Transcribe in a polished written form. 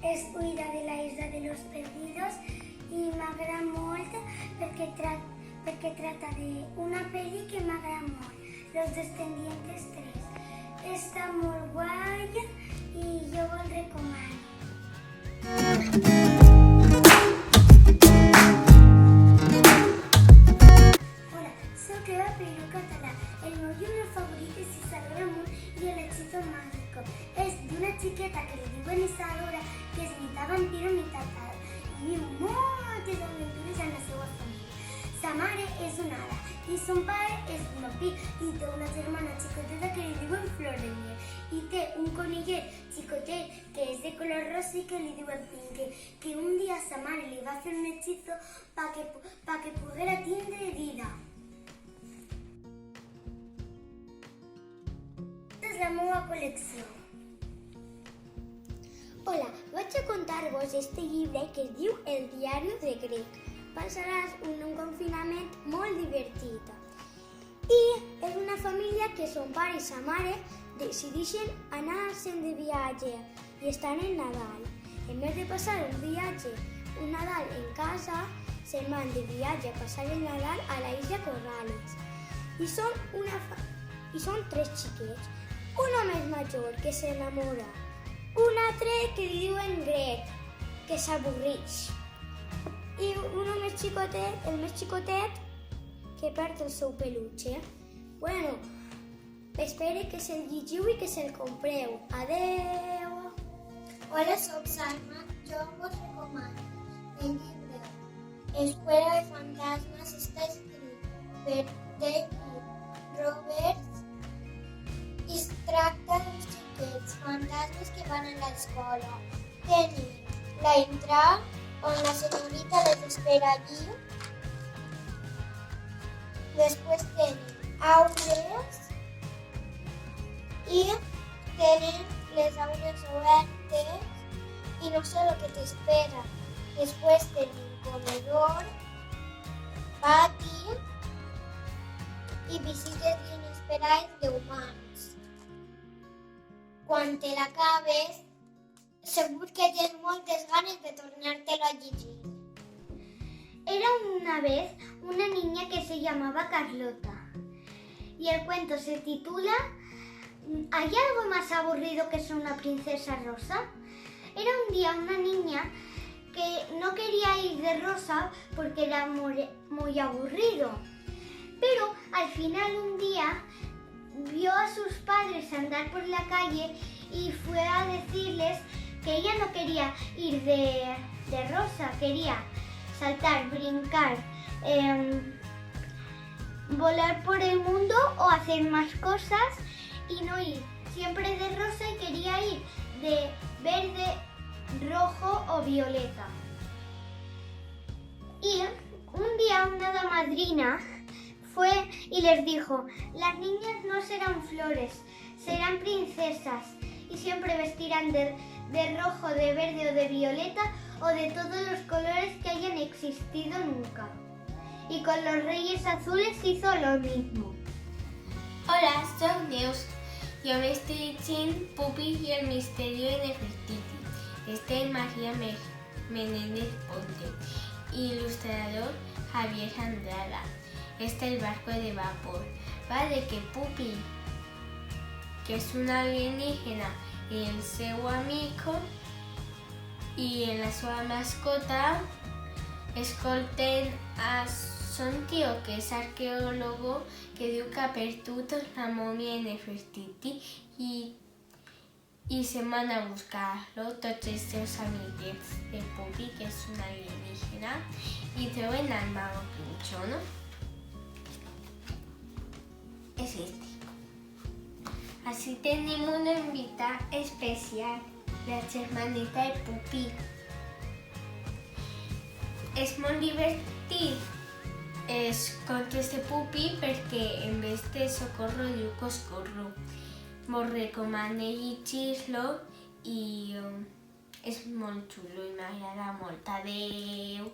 és Huida de la Isla de los Perdidos i m'agrada molt perquè trata d'una pel·li que m'agrada molt, Los Descendientes 3. Està molt guai i jo el recomano. Hola, soc Eva Peiró Català. El meu llibre favorit és Isadora Moon i el hechizo mágico. És d'una xiqueta que li diuen Isadora, que és meitat vampiro, meitat hada, i viu moltes aventures amb la seva família. Sa mare és una hada i son pare és un vampir i té una germana xicoteta que li diuen Flor de Miel. I té un conillet xicotet que és de color rosa i que li diuen Pinky, que un dia sa mare li va fer un hechizo pa que poguera tindre vida. Aquesta és la meva col·lecció. Hola, vaig a contar-vos este llibre que es diu El diari de Greg. Passaràs un confinament molt divertit. I és una família que son pare i sa mare decideixen anar-se'n de viatge i estan en Nadal. En vez de passar un Nadal en casa, se'n van de viatge a passar el Nadal a la isla Corrales. I són 3 xiquets. Un home major que s'enamora, un altre que li diuen Greg, que s'avorreix, i un home xicotet, el més xicotet, que perd el seu peluche. Bueno, espero que se'l llegiu i que se'l compreu. Adeu! Hola, soc Salma. Jo vos recomano el llibre Escuela de Fantasmas. Està escrit per David Roberts i es tracta d'uns xiquets fantasmes que van a l'escola. Tenim la entrada on la senyorita les espera allí. Després tenim aules i tenen les aules obertes i no sé el que t'espera. Després tenim comedor, pati i visites inesperades d'humans. Quan te l'acabes, segur que tens moltes ganes de tornar-te-lo a llegir. Era una vez una niña que se llamaba Carlota y el cuento se titula ¿Hay algo más aburrido que ser una princesa rosa? Era un día una niña que no quería ir de rosa porque era muy aburrido, pero al final un día vio a sus padres andar por la calle y fue a decirles que ella no quería ir de rosa, quería saltar, brincar, volar por el mundo o hacer más cosas y no ir siempre de rosa, y quería ir de verde, rojo o violeta. Y un día una hada madrina fue y les dijo: las niñas no serán flores, serán princesas y siempre vestirán de rojo, de verde o de violeta o de todos los colores que hayan existido nunca. Y con los Reyes Azules hizo lo mismo. Hola, soc Neus. Jo m'estic llegint Pupi i el misterio de Nefertiti. Este es María Menéndez Ponte. Ilustrador Javier Andrada. Este es el barco de vapor. Va de que Pupi, que és una alienígena, i el seu amigo i la seva mascota escolten a son tío, que és arqueólogo, que diu que ha perdut la mòmia de Nefertiti i se'n van a buscar-lo tots els seus amiguets de Pupi, que és una alienígena, i troben al mago Pincho, ¿no? És este. Así tenim una invitada especial, la germaneta de Pupi. És molt divertit els contes de Pupi perquè en vez de socorro diu coscorro. Vos recomano llegir-lo i és molt xulo i m'agrada molt. Adeu!